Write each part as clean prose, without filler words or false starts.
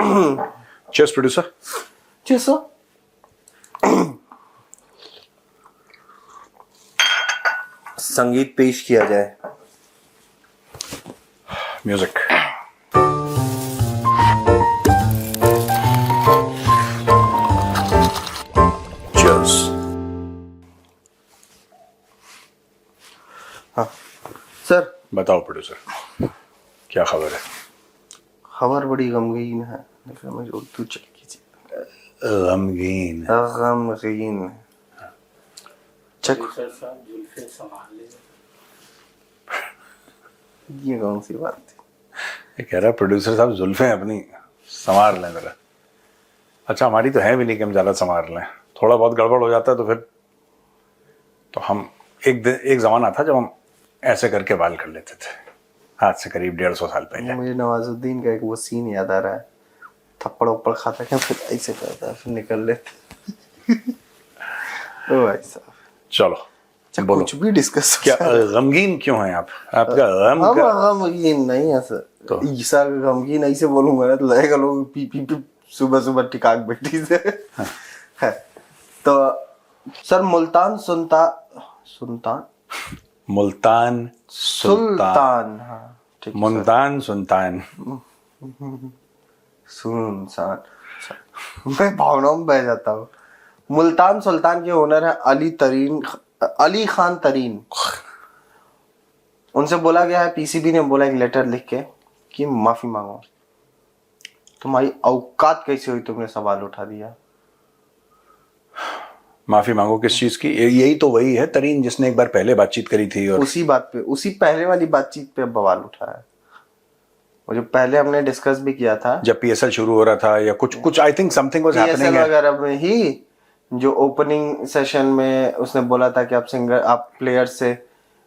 Cheers, producer. Cheers, sir. संगीत पेश किया जाए. Music. Cheers. हाँ सर. बताओ प्रोड्यूसर, क्या खबर है? खबर बड़ी गमगीन है, लेकिन मुझे उर्दू चल कीजिए. गमगीन. गमगीन. चक. ये कौन सी बात थी? ये कह रहा प्रोड्यूसर साहब जुल्फें अपनी संवार लें जरा. अच्छा, हमारी तो है भी नहीं कि हम ज़्यादा संवार लें. थोड़ा बहुत गड़बड़ हो जाता है तो फिर तो हम एक ज़माना था जब हम ऐसे करके बाल कर लेते थे, आज से करीब 150 साल पहले. मुझे नवाजुद्दीन का एक वो सीन याद आ रहा है. थप्पड़ उप्पड़ खाता क्या, फिर ऐसे करता फिर निकल लेते. ओ भाई साहब. चलो बोलो, कुछ भी डिस्कस. क्या गमगीन क्यों है आप? आपका गम हम का गमगीन नहीं है सर. तो ईसा गमगीन ऐसे बोलूंगा ना तो लगेगा लोग पी पी पी सुबह सुबह टिकाक बेटी से. है तो सर मुल्तान सुल्तान. हाँ ठीक. मुल्तान सुल्तान. सुनसान. मैं भावनाओं में बह जाता हूँ. मुल्तान सुल्तान के ओनर है अली खान तरीन. उनसे बोला गया है, पीसीबी ने बोला एक लेटर लिख के कि माफी मांगो. तुम्हारी औकात कैसे हुई, तुमने सवाल उठा दिया. माफी मांगो किस चीज की? यही तो वही है तरीन जिसने एक बार पहले बातचीत करी थी और उसी बात पे, उसी पहले वाली बातचीत पे बवाल उठा है. वो जो पहले हमने डिस्कस भी किया था जब पीएसएल शुरू हो रहा था या कुछ I think something was happening वगैरह में ही, जो ओपनिंग सेशन में उसने बोला था कि आप प्लेयर से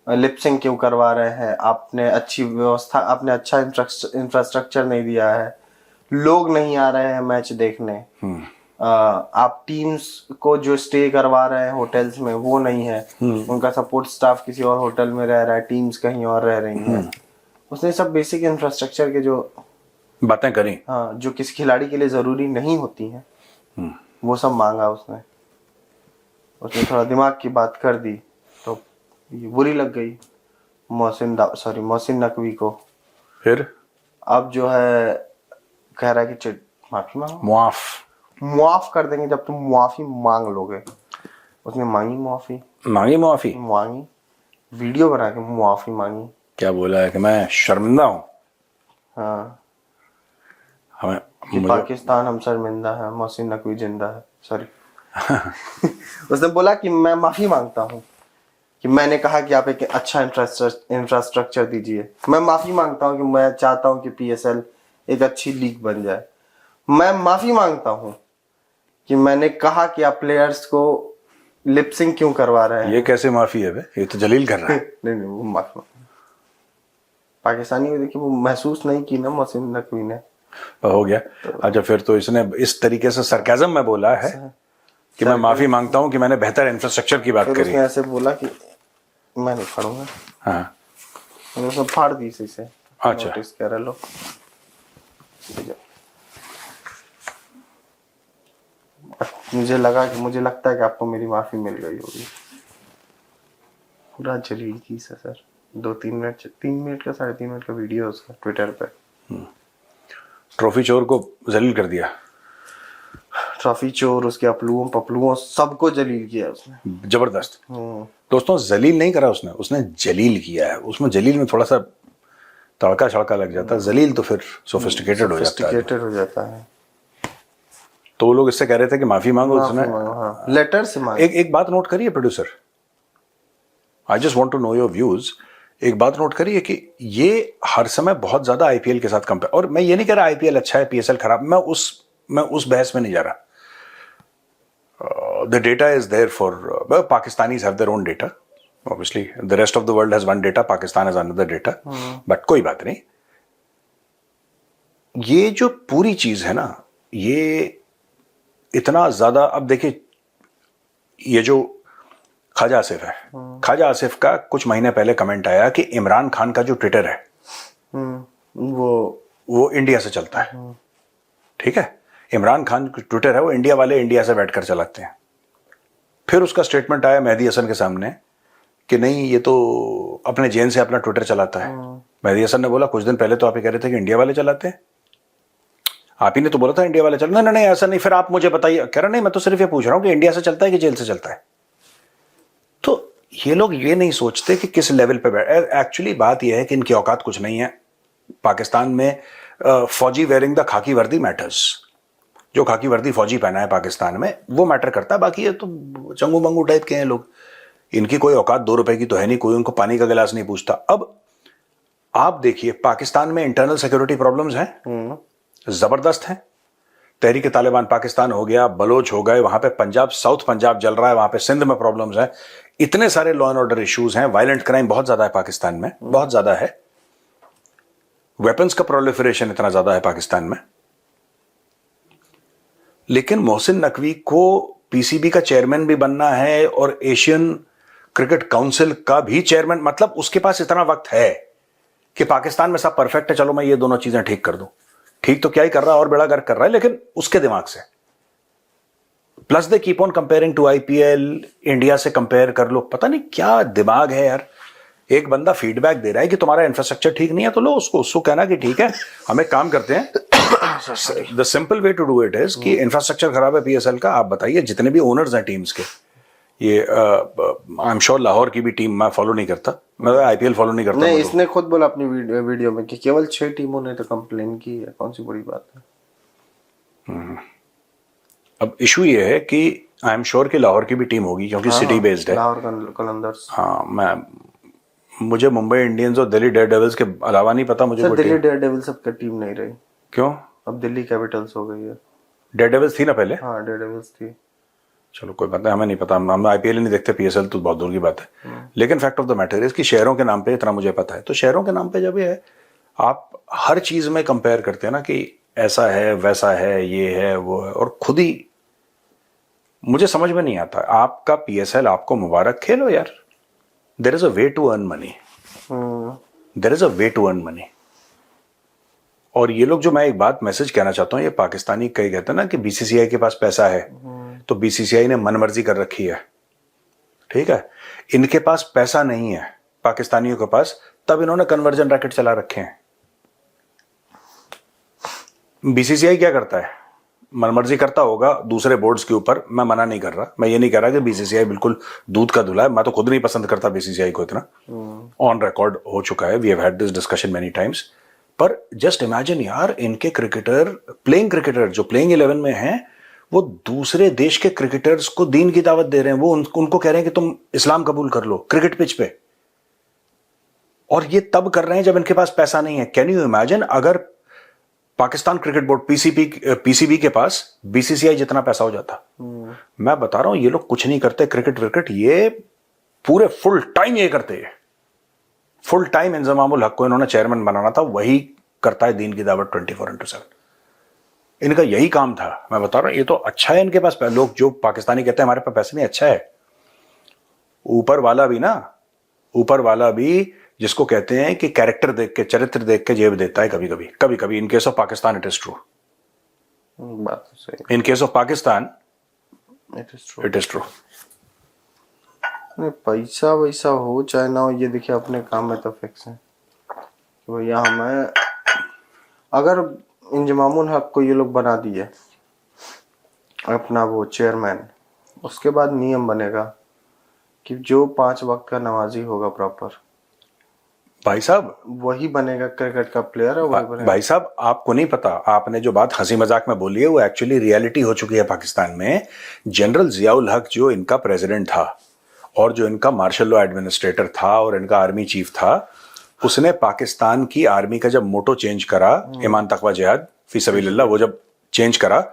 लिप सिंक क्यों करवा रहे हैं, आपने अच्छी व्यवस्था, आपने अच्छा इंफ्रास्ट्रक्चर नहीं दिया है, लोग नहीं आ रहे हैं मैच देखने, आप टीम्स को जो स्टे करवा रहे हैं होटल्स में वो नहीं है, उनका सपोर्ट स्टाफ किसी और होटल में रह रहा है, टीम्स कहीं और रह रही हैं. उसने सब बेसिक इंफ्रास्ट्रक्चर के जो बातें करी, हाँ, जो किसी खिलाड़ी के लिए जरूरी नहीं होती हैं, वो सब मांगा उसने. थोड़ा दिमाग की बात कर दी तो ये बुरी लग गई मोहसिन नकवी को. फिर अब जो है कह रहा है कि माफी मांगो, मुआफ कर देंगे जब तुम मुआफी मांग लोगे. उसने मांगी वीडियो बना के मुआफी मांगी. क्या बोला है कि मैं शर्मिंदा हूँ. हाँ, हमें पाकिस्तान हम शर्मिंदा है, मोहसिन नकवी जिंदा है. सॉरी. उसने बोला कि मैं माफी मांगता हूँ कि मैंने कहा कि आप एक अच्छा इंफ्रास्ट्रक्चर दीजिए. मैं माफी मांगता हूँ कि मैं चाहता हूँ कि पीएसएल एक अच्छी लीग बन जाए. मैं माफी मांगता हूँ कि मैंने कहा कि आप प्लेयर्स को लिपसिंग क्यों करवा रहे हैं. ये कैसे माफी है बे? ये तो जलील कर रहा है. नहीं वो माफी पाकिस्तानी देखिए वो महसूस नहीं की ना मोहसिन नकवी ने. हो गया. अच्छा, फिर तो इसने इस तरीके से सरकाज़म में बोला है कि मैं माफी मांगता हूं कि मैंने बेहतर इंफ्रास्ट्रक्चर की बात करी. उसने ऐसे बोला कि मैं नहीं फाड़ूंगा. हाँ, उसने फाड़ दी इसे. अच्छा, नोटिस कर लो. मुझे लगता है कि आपको मेरी माफी मिल गई होगी. पूरा जलील की सर. 3 मिनट का 3.5 मिनट का वीडियो उसका ट्विटर पे. ट्रॉफी चोर को जलील कर दिया. ट्रॉफी चोर, उसके पपलुओं सबको जलील किया उसने. जबरदस्त. दोस्तों, जलील नहीं करा उसने जलील किया है. उसमें जलील में थोड़ा सा तड़का छड़का लग जाता है. जलील तो फिर सोफिस्टिकेटेड हो जाता है. तो वो लोग इससे कह रहे थे कि माफी मांगो. उसने लेटर से मांगे. एक बात नोट करिए producer, I just want to know your views. एक बात नोट करिए कि ये हर समय बहुत ज्यादा आईपीएल के साथ कंपेयर, और मैं ये नहीं कह रहा आईपीएल अच्छा है पीएसएल खराब, मैं उस बहस में नहीं जा रहा. The data is there for Pakistanis have their own data. Obviously the rest of the world has one data, Pakistan has another data, but कोई बात नहीं. ये जो पूरी चीज है ना, ये इतना ज्यादा, अब देखिए ये जो ख्वाजा आसिफ है, ख्वाजा आसिफ का कुछ महीने पहले कमेंट आया कि इमरान खान का जो ट्विटर है वो इंडिया से चलता है. ठीक है, इमरान खान की ट्विटर है वो इंडिया वाले इंडिया से बैठकर चलाते हैं। फिर उसका स्टेटमेंट आया मेहदी हसन के सामने कि नहीं ये तो अपने जेल से अपना ट्विटर चलाता है। मेहदी हसन ने बोला कुछ दिन पहले तो आप ही कह रहे थे कि इंडिया वाले चलाते हैं, आप ही ने तो बोला था इंडिया वाले चल। नहीं नहीं ऐसा नहीं, फिर आप मुझे बताइए। कह रहा नहीं मैं तो सिर्फ ये पूछ रहा हूं कि इंडिया से चलता है कि जेल से चलता है। तो ये लोग ये नहीं सोचते कि किस लेवल पे एक्चुअली बात यह है कि इनकी औकात कुछ नहीं है। पाकिस्तान में फौजी वेयरिंग द खाकी वर्दी मैटर्स, जो खाकी वर्दी फौजी पहना है पाकिस्तान में वो मैटर करता है। बाकी ये तो चंगू मंगू टाइप के हैं लोग, इनकी कोई औकात 2 रुपए की तो है नहीं, कोई उनको पानी का गिलास नहीं पूछता। अब आप देखिए पाकिस्तान में इंटरनल सिक्योरिटी प्रॉब्लम्स हैं, जबरदस्त हैं। तहरीक तालिबान पाकिस्तान हो गया, बलोच हो गए, वहां पे पंजाब, साउथ पंजाब जल रहा है, वहां पे सिंध में प्रॉब्लम्स हैं, इतने सारे लॉ एंड ऑर्डर इश्यूज हैं, वायलेंट क्राइम बहुत ज्यादा है पाकिस्तान में, बहुत ज्यादा है, वेपन्स का प्रोलिफरेशन इतना ज्यादा है पाकिस्तान में। लेकिन मोहसिन नकवी को पीसीबी का चेयरमैन भी बनना है और एशियन क्रिकेट काउंसिल का भी चेयरमैन, मतलब उसके पास इतना वक्त है कि पाकिस्तान में सब परफेक्ट है, चलो मैं ये दोनों चीजें ठीक कर दूं। ठीक तो क्या ही कर रहा है और बेड़ा गर्क कर रहा है, लेकिन उसके दिमाग से। Plus they keep on comparing to IPL, India से कंपेयर कर लो, पता नहीं क्या दिमाग है यार। एक बंदा फीडबैक दे रहा है कि तुम्हारा इंफ्रास्ट्रक्चर ठीक नहीं है, तो लो उसको कहना कि ठीक है हम एक काम करते हैं। The simple way to do it is कि इंफ्रास्ट्रक्चर खराब है पीएसएल का, आप बताइए जितने भी ओनर्स हैं टीम्स के, ये आई एम श्योर लाहौर की भी टीम मैं फॉलो नहीं करता, मैं आईपीएल फॉलो नहीं करता। नहीं, इसने खुद बोला अपनी वीडियो में कि केवल 6 टीमों ने तो कंप्लेन की है, कौन सी बड़ी बात है। अब इशू ये है कि आई एम श्योर कि लाहौर की भी टीम होगी क्योंकि सिटी बेस्ड है। लाहौर कलंदर्स। हाँ, मुझे मुंबई इंडियंस और दिल्ली डेयर डेविल्स के अलावा नहीं पता मुझे। दिल्ली डेयर डेविल्स अब टीम नहीं रही। क्यों? अब दिल्ली कैपिटल्स हो गई है। डेयर डेविल्स थी ना पहले? हाँ, डेयर डेविल्स थी। चलो कोई बात नहीं, हमें नहीं पता, हम आईपीएल नहीं देखते, पीएसएल तो बहुत दूर की बात है। लेकिन fact of the matter is कि शहरों के नाम पे इतना मुझे पता है। तो शहरों के नाम पे जब ये है, आप हर चीज में कंपेयर करते हैं ना कि ऐसा है वैसा है, ये है वो है, और खुद ही मुझे समझ में नहीं आता। आपका पीएसएल आपको मुबारक, खेलो यार। There is a way to earn money, there is a way to earn money. और ये लोग जो, मैं एक बात मैसेज कहना चाहता हूं, ये पाकिस्तानी कई कहते हैं ना कि बीसीसीआई के पास पैसा है, तो बीसीसीआई ने मनमर्जी कर रखी है। ठीक है, इनके पास पैसा नहीं है पाकिस्तानियों के पास, तब इन्होंने कन्वर्जन रैकेट चला रखे हैं। बीसीसीआई क्या करता है? मनमर्जी करता होगा दूसरे बोर्ड्स के ऊपर, मैं मना नहीं कर रहा, मैं ये नहीं कह रहा कि बीसीसीआई बिल्कुल दूध का धुला है, मैं तो खुद नहीं पसंद करता बीसीसीआई को इतना, ऑन रिकॉर्ड हो चुका है, we have had this discussion many times. पर जस्ट इमेजिन यार, इनके क्रिकेटर, प्लेइंग क्रिकेटर जो प्लेइंग 11 में हैं, वो दूसरे देश के क्रिकेटर्स को दीन की दावत दे रहे हैं, वो उनको कह रहे हैं कि तुम इस्लाम कबूल कर लो क्रिकेट पिच पे। और ये तब कर रहे हैं जब इनके पास पैसा नहीं है। कैन यू इमेजिन अगर पाकिस्तान क्रिकेट बोर्ड पीसीबी के पास बीसीसीआई जितना पैसा हो जाता। मैं बता रहा हूं, ये लोग कुछ नहीं करते क्रिकेट विकेट, ये पूरे फुल टाइम ये करते हैं। फुल टाइम इंजमामुल हक को इन्होंने चेयरमैन बनाना था, वही करता है दीन की दावत 24/7। इनका यही काम था। मैं बता रहा हूं, ये तो अच्छा है इनके पास। लोग जो पाकिस्तानी कहते हैं हमारे पास पैसे नहीं, अच्छा है। ऊपर वाला भी ना, ऊपर वाला भी जिसको कहते हैं कि कैरेक्टर देख के, चरित्र देख के जेब देता है कभी कभी, कभी कभी। In case of Pakistan it is true, बात तो सही। In case of Pakistan it is true. पैसा वैसा हो चाहे ना हो, ये देखिए अपने काम में तो फिक्स है कि भैया हमें, अगर इंजमामुल हक को ये लोग बना दिए अपना वो चेयरमैन, उसके बाद नियम बनेगा कि जो 5 वक्त का नमाजी होगा प्रॉपर, भाई साहब वही बनेगा क्रिकेट का प्लेयर है, वही बनेगा। भाई साहब, आपको नहीं पता, आपने जो बात हंसी मजाक में बोली है वो एक्चुअली रियलिटी हो चुकी है पाकिस्तान में। जनरल जियाउल हक जो इनका प्रेसिडेंट था और जो इनका मार्शल लॉ एडमिनिस्ट्रेटर था और इनका आर्मी चीफ था, उसने पाकिस्तान की आर्मी का जब मोटो चेंज करा, ईमान तकवा जिहाद फी सबीलिल्लाह, वो जब चेंज करा,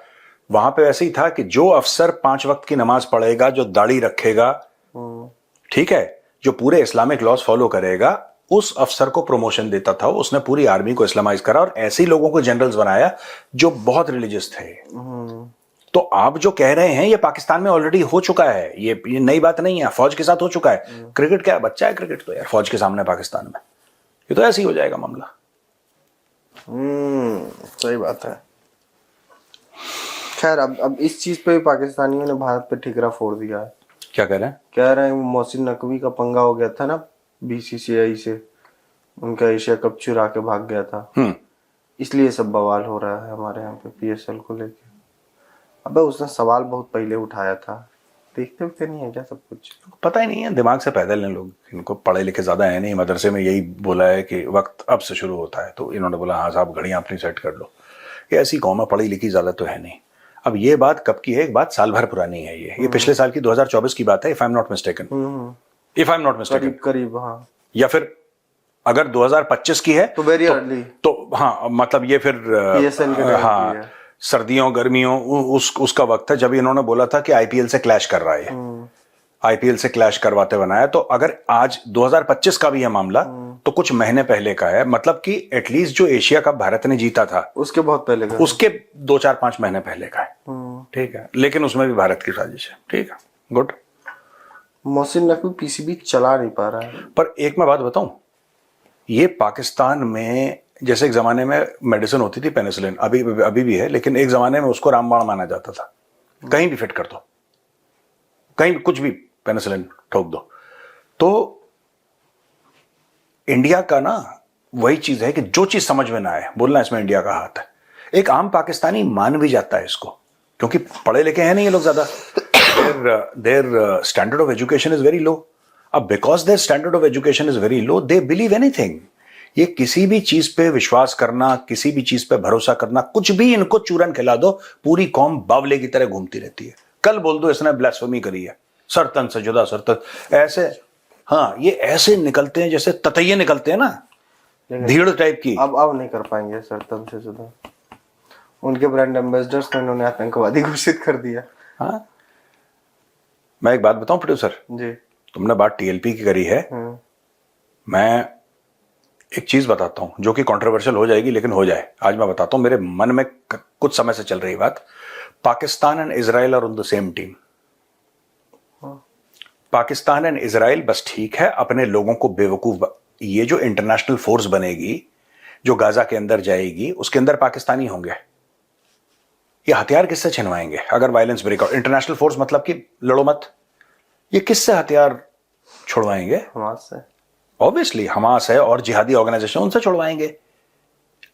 वहां पे ऐसे ही था कि जो अफसर 5 वक्त की नमाज पढ़ेगा, जो दाढ़ी रखेगा, ठीक है, जो पूरे इस्लामिक लॉज फॉलो करेगा, उस अफसर को प्रमोशन देता था। उसने पूरी आर्मी को इस्लामाइज करा और ऐसे ही लोगों को जनरल्स बनाया जो बहुत रिलीजियस थे। तो आप जो कह रहे हैं ये पाकिस्तान में ऑलरेडी हो चुका है, ये नई बात नहीं है, फौज के साथ हो चुका है। क्रिकेट क्या बच्चा है क्रिकेट तो यार, फौज के सामने पाकिस्तान में ये तो ऐसे ही हो जाएगा मामला। सही बात है। खैर अब इस चीज पे भी पाकिस्तानियों ने भारत पे ठिकरा फोड़ दिया है। क्या कह रहे हैं? कह रहे हैं वो मोहसिन नकवी का पंगा हो गया था ना बीसीसीआई से, उनका एशिया कप चुरा के भाग गया था, इसलिए सब बवाल हो रहा है हमारे यहाँ पे पीएसएल को लेके। अबे उसने सवाल बहुत पहले उठाया था, देखते वक्त नहीं है क्या सब कुछ? पता ही नहीं है, दिमाग से पैदल हैं लोग, इनको पढ़े लिखे ज़्यादा है नहीं। मदरसे में यही बोला है कि वक्त अब से शुरू होता है, तो इन्होंने बोला हाँ साहब घड़ियाँ अपनी सेट कर लो। ये ऐसी कौम है, पढ़ी लिखी ज़्यादा तो है नहीं। अब ये बात कब की है? एक बात साल भर पुरानी है ये पिछले साल की 2024 की बात है, if I am not mistaken, करीब हाँ। या फिर अगर 2025 की है तो वेरी अर्ली, तो हाँ मतलब ये फिर पीएसएल के टाइम की है। सर्दियों गर्मियों उसका वक्त है जब इन्होंने बोला था कि आईपीएल से क्लैश कर रहा है, आईपीएल से क्लैश करवाते बनाया। तो अगर आज 2025 का भी है मामला तो कुछ महीने पहले का है, मतलब कि एटलीस्ट जो एशिया कप भारत ने जीता था उसके बहुत पहले का, उसके 2-4-5 महीने पहले का है। ठीक है, लेकिन उसमें भी भारत की साजिश है। ठीक है, गुड। मोहसिन नकवी पीसीबी चला नहीं पा रहा है। पर एक मैं बात बताऊं, ये पाकिस्तान में जैसे एक जमाने में मेडिसिन होती थी पेनिसिलिन, अभी भी है, लेकिन एक जमाने में उसको रामबाण माना जाता था। कहीं भी फिट कर दो, कहीं कुछ भी पेनिसिलिन ठोक दो। तो इंडिया का ना वही चीज है कि जो चीज समझ में ना आए बोलना इसमें इंडिया का हाथ है। एक आम पाकिस्तानी मान भी जाता है इसको, क्योंकि पढ़े लिखे हैं नहीं ये लोग ज्यादा। Their standard of education is very low. अब because their standard of education is very low, they believe anything. ये किसी भी चीज पे विश्वास करना, किसी भी चीज पे भरोसा करना, कुछ भी इनको चूरन खिला दो, पूरी कौम बावले की तरह घूमती रहती है। कल बोल दो इसने ब्लास्फेमी करी है, सरतन से जुदा सरतन, ऐसे हाँ ये ऐसे निकलते हैं जैसे ततैये निकलते हैं ना, भीड़ टाइप की। अब नहीं कर पाएंगे सरतन से जुदा। उनके ब्रांड एम्बेसडर्स को इन्होंने आतंकवादी घोषित कर दिया। हाँ, मैं एक बात बताऊं प्रोड्यूसर जी, तुमने बात टीएलपी की करी है, मैं एक चीज बताता हूं जो कि कंट्रोवर्शियल हो जाएगी, लेकिन हो जाए। आज मैं बताता हूं, मेरे मन में कुछ समय से चल रही बात। Pakistan and Israel are on the same team. Pakistan and Israel बस ठीक है, अपने लोगों को बेवकूफ ये जो इंटरनेशनल फोर्स बनेगी, जो गाजा के अंदर जाएगी, उसके अंदर पाकिस्तानी होंगे। ये हथियार किससे छिनवाएंगे अगर वायलेंस ब्रेकआउट? इंटरनेशनल फोर्स मतलब कि लड़ो मत, ये किससे हथियार छुड़वाएंगे? हमास से। ऑब्वियसली हमास है और जिहादी ऑर्गेनाइजेशन, उनसे छुड़वाएंगे।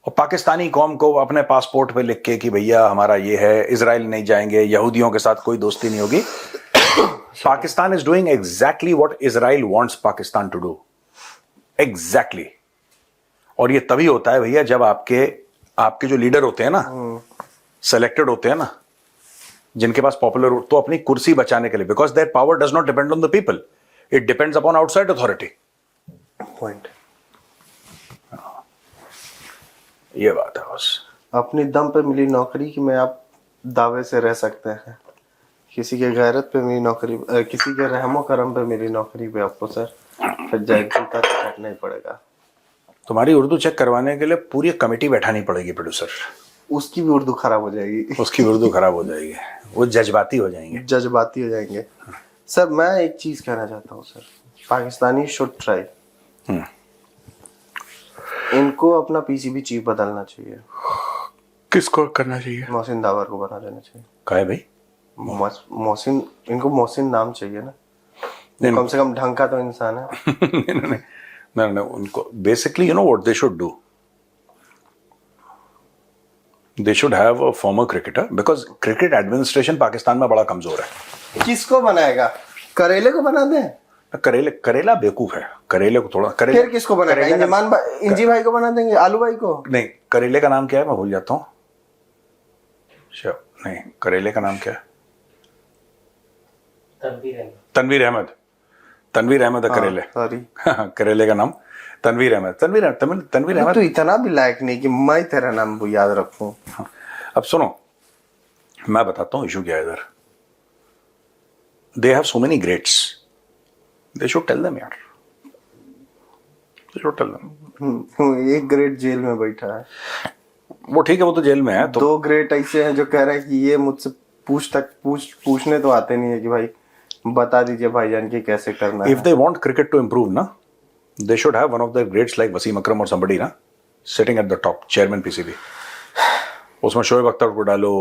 और पाकिस्तानी कौम को अपने पासपोर्ट पे लिख के कि भैया हमारा ये है, इजराइल नहीं जाएंगे, यहूदियों के साथ कोई दोस्ती नहीं होगी। Pakistan is doing exactly what Israel wants Pakistan to do, exactly. और ये तभी होता है भैया जब आपके जो लीडर होते हैं ना, सेलेक्टेड होते हैं ना, जिनके पास पॉपुलर, तो अपनी कुर्सी बचाने के लिए, because their power does not depend on the people, it depends upon outside authority. Point, ये बात है बस। अपनी दम पे मिली नौकरी की में आप दावे से रह सकते हैं, किसी के गैरत पे मिली नौकरी, किसी के रहमो करम पे मिली नौकरी पे आपको सर फिर जाए जूता तो काटना ही पड़ेगा। तुम्हारी उर्दू चेक करवाने के लिए पूरी कमेटी बैठानी पड़ेगी प्रोड्यूसर। उसकी भी उर्दू खराब हो जाएगी। उसकी उर्दू खराब हो जाएगी, वो जज्बाती हो जाएंगे। जज्बाती हो जाएंगे। सर मैं एक चीज कहना चाहता हूँ सर, पाकिस्तानी शुड ट्राई, इनको अपना पीसीबी चीफ बदलना चाहिए। किसको करना चाहिए? मोहसिन दावर को बना देना चाहिए। क्या है भाई? मोहसिन, इनको मोहसिन नाम चाहिए ना, कम से कम ढंग का तो इंसान है। नहीं, उनको basically you know what they should do, they should have a former cricketer, because cricket administration Pakistan में बड़ा कमजोर है। किसको बनाएगा? करेले को बना दे। करेला बेवकूफ है, करेले को थोड़ा करेले। फिर किसको बनाएगा? इंजी भाई को बना देंगे, आलू भाई को? नहीं, करेले का नाम क्या है मैं भूल जाता हूँ। नहीं, करेले का नाम क्या है? तनवीर अहमद। तनवीर अहमद है करेले। सॉरी, करेले का नाम तनवीर अहमद। तनवीर अहमद तो इतना भी लायक नहीं कि मैं तेरा नाम याद रखूं। अब सुनो, मैं बताता हूँ इशू क्या है इधर। They have so many greats, they should tell them यार, दे शुड टेल देम। एक ग्रेट जेल में बैठा है, वो ठीक है, वो तो जेल में है। तो 2 ग्रेट ऐसे हैं जो कह रहे हैं कि ये मुझसे पूछने तो आते नहीं है कि भाई बता दीजिए भाईजान की कैसे करना है। If they want cricket to improve ना, they should have one of the greats like Wasim Akram or somebody ना sitting at the top, chairman PCB। उसमें शोएब अख्तर को डालो,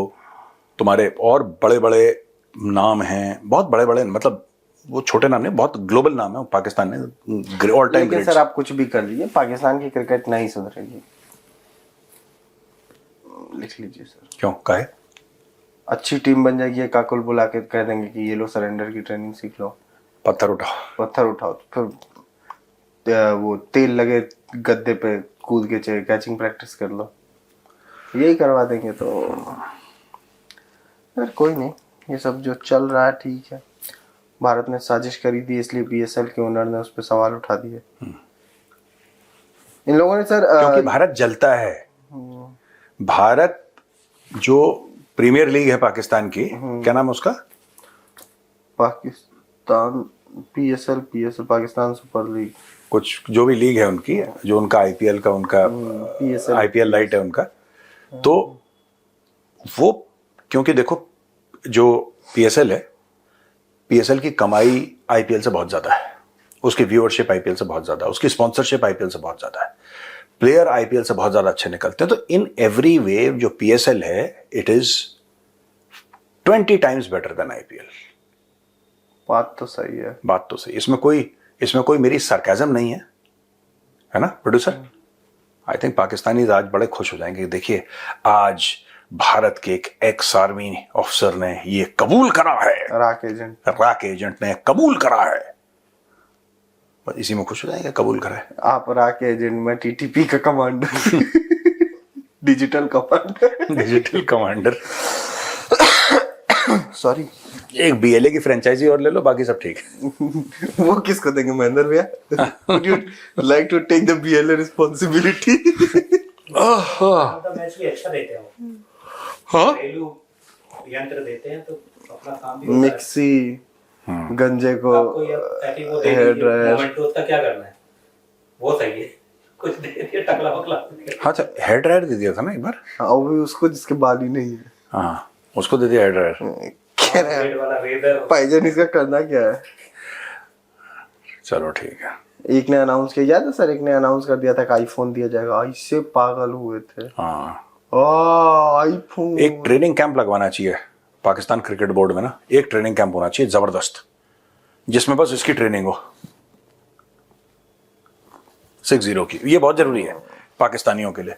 तुम्हारे और बड़े बड़े नाम हैं, बहुत बड़े बड़े, मतलब वो छोटे नाम नहीं, बहुत ग्लोबल नाम है पाकिस्तान में, ऑल टाइम लेकिन सर आप कुछ भी कर लीजिए, पाकिस्तान की क्रिकेट नहीं सुधरेगी। लिख लीजिए सर। क्यों काहे? अच्छी टीम बन जाएगी, काकुल बुला के कह देंगे कि ये लो सरेंडर की ट्रेनिंग सीख लो, पत्थर उठाओ। पत्थर उठाओ, तो फिर वो तेल लगे गद्दे पे कूद के कैचिंग प्रैक्टिस कर लो, यही करवा देंगे। तो यार कोई नहीं, ये सब जो चल रहा है ठीक है। भारत ने साजिश करी थी, इसलिए बीएसएल के ओनर ने उस पर सवाल उठा दिए। इन लोगों ने सर क्योंकि भारत जलता है। भारत जो प्रीमियर लीग है पाकिस्तान की, क्या नाम है उसका? Pakistan PSL Pakistan super league, कुछ जो भी लीग है उनकी, जो उनका आईपीएल का, उनका आईपीएल लाइट है उनका, तो वो, क्योंकि देखो जो पीएसएल है, पीएसएल की कमाई आईपीएल से बहुत ज्यादा है, उसकी व्यूअरशिप आईपीएल से बहुत ज्यादा है, उसकी स्पॉन्सरशिप आईपीएल से बहुत ज्यादा है, प्लेयर आईपीएल से बहुत ज्यादा अच्छे निकलते हैं। तो इन एवरी वे जो पीएसएल है, it is 20 times better than IPL. बात तो सही है, बात तो सही, इसमें कोई मेरी सरकाजम नहीं है ना प्रोड्यूसर? आई थिंक पाकिस्तानी आज बड़े खुश हो जाएंगे। देखिए आज भारत के एक एक्स आर्मी ऑफिसर ने ये कबूल करा है, राक एजेंट ने कबूल करा है, बस इसी में खुश हो जाएंगे, कबूल करा है। आप राक एजेंट, में टीटीपी का कमांडर डिजिटल कमांडर सॉरी, एक बीएलए की फ्रेंचाइजी और ले लो, बाकी सब ठीक है। वो किसको देंगे, महेंद्र भैया? Would you like to take the BLA responsibility? Match भी अच्छा देते हैं, हाँ, यंत्र देते हैं तो अपना काम भी मिक्सी, गंजे को हेयर ड्रायर, मोमेंटो का क्या करना है, वो सही है, कुछ दे दिया टकला वकला। हाँ अच्छा, हेयर ड्रायर दे दिया था ना एक बार। हाँ, वो भी उसको जिसके बाल ही नहीं है। हाँ, उसको दे दिया हेयर ड्रायर। कह रहा है भाईजान इसका करना क्या है? चलो ठीक है। एक ने अनाउंस किया, याद है सर, एक ने अनाउंस कर दिया था कि आईफोन दिया जाएगा, इससे पागल हुए थे। हाँ, आईफोन। एक ट्रेनिंग कैंप लगवाना चाहिए पाकिस्तान क्रिकेट बोर्ड में ना, एक ट्रेनिंग कैंप होना चाहिए जबरदस्त, जिसमें बस इसकी ट्रेनिंग हो 6-0 की, ये बहुत जरूरी है पाकिस्तानियों के लिए।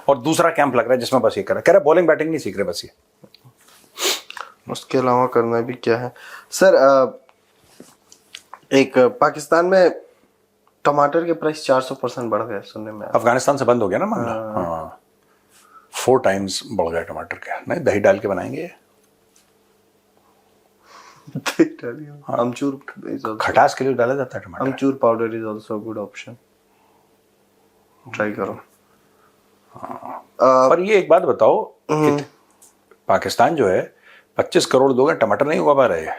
और दूसरा कैंप लग रहा है जिसमें बस ये कह रहा है बॉलिंग बैटिंग नहीं सीख रहे बस ये। उसके अलावा करना भी क्या है सर? एक पाकिस्तान में टमाटर के प्राइस 400% बढ़ गए सुनने में। अफगानिस्तान से बंद हो गया ना मामला। हाँ, 4 टाइम्स बढ़ गया टमाटर के। नहीं, दही डाल के बनाएंगे, अमचूर, खटास के लिए डाला जाता है टमाटर। Amchur powder is also good option, try करो। पर ये एक बात बताओ, पाकिस्तान जो है 25 करोड़ लोग हैं, टमाटर नहीं उगा पा रहे हैं।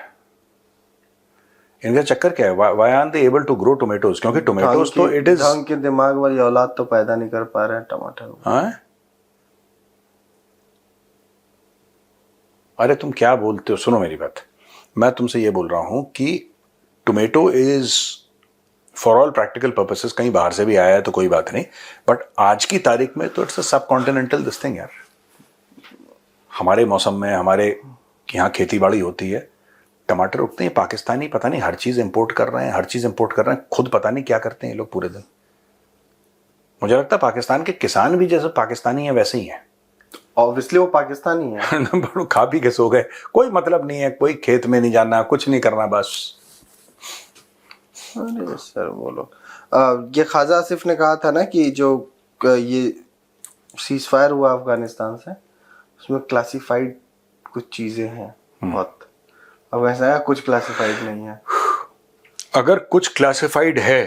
इनका चक्कर क्या है? Why are they able to grow tomatoes? क्योंकि टोमेटोज तो इट इज, ढंग के दिमाग वाली औलाद तो पैदा नहीं कर पा रहे हैं टमाटर। हाँ, अरे तुम क्या बोलते हो? सुनो मेरी बात, मैं तुमसे ये बोल रहा हूं कि tomato is for all practical purposes, कहीं बाहर से भी आया है तो कोई बात नहीं, बट आज की तारीख में तो इट्स अ सब कॉन्टिनेंटल दिस थिंग यार। हमारे मौसम में हमारे यहाँ खेती बाड़ी होती है, टमाटर उगते हैं, पाकिस्तानी पता नहीं हर चीज इंपोर्ट कर रहे हैं, हर चीज इंपोर्ट कर रहे हैं, खुद पता नहीं क्या करते हैं ये लोग पूरे दिन। मुझे लगता है पाकिस्तान के किसान भी जैसे पाकिस्तानी है वैसे ही है। ऑब्वियसली वो पाकिस्तानी है। खा पी के सो गए, कोई मतलब नहीं है, कोई खेत में नहीं जाना, कुछ नहीं करना, बस। अरे सर बोलो, ये ख्वाजा आसिफ ने कहा था ना कि जो ये सीज फायर हुआ अफगानिस्तान से, उसमें क्लासिफाइड कुछ चीजें हैं बहुत। अब वैसा है कुछ क्लासिफाइड नहीं है। अगर कुछ क्लासिफाइड है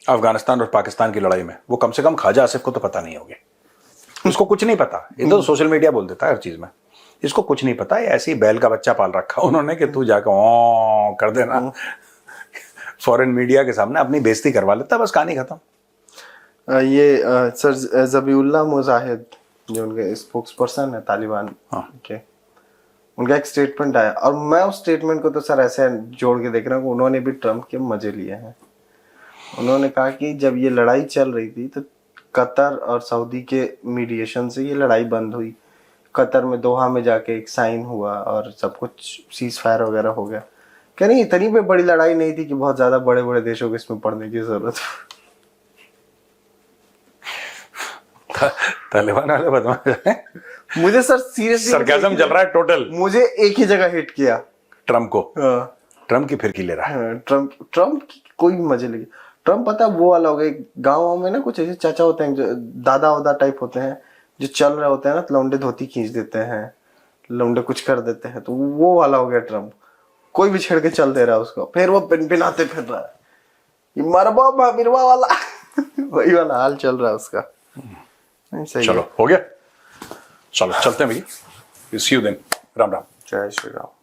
अफगानिस्तान और पाकिस्तान की लड़ाई में, वो कम से कम ख्वाजा आसिफ को तो पता नहीं होगी। उसको कुछ नहीं पता, ये तो सोशल मीडिया बोल देता है हर चीज में। इसको कुछ नहीं पता, ऐसे ही बैल का बच्चा पाल रखा उन्होंने कि तू जाकर ओ कर देना, फॉरेन मीडिया के सामने अपनी बेइज्जती करवा लेता, बस कहानी खत्म। ये सर जबीउल्लाह मुजाहिद जो उनके स्पोक्स पर्सन है तालिबान के, उनका एक स्टेटमेंट आया, और मैं उस स्टेटमेंट को तो सर ऐसे जोड़ के देख रहा हूँ, उन्होंने भी ट्रम्प के मजे लिए हैं। उन्होंने कहा कि जब ये लड़ाई चल रही थी तो कतर और सऊदी के मीडिएशन से ये लड़ाई बंद हुई, कतर में दोहा में जाके एक साइन हुआ और सब कुछ सीज फायर वगैरह हो गया। क्या नहीं, इतनी भी बड़ी लड़ाई नहीं थी कि बहुत ज्यादा बड़े बड़े देशों को इसमें पड़ने की जरूरत। तालिबान वाले बदमाश हैं। मुझे सर सीरियसली सरकाज़म चल रहा है टोटल। मुझे एक ही जगह हिट किया, ट्रम्प को। हाँ। ट्रम्प की फिरकी ले रहा है। ट्रम्प की कोई भी मजे लगी। ट्रम्प पता वो वाला हो गया, गाँव में ना कुछ ऐसे चाचा होते हैं जो दादा वादा टाइप होते हैं, जो चल रहे होते हैं ना तो लौंडे धोती खींच देते हैं, लौंडे कुछ कर देते हैं, तो वो वाला हो गया ट्रम्प। कोई भी छेड़ के चल दे रहा है उसको, फिर वो पिनाते फिर रहा है, ये मरबा भाबिरवा वाला वही वाला हाल चल रहा है उसका। सही चलो हो गया, चलो चलते हैं भैया। सी यू देन। राम राम। जय श्री राम।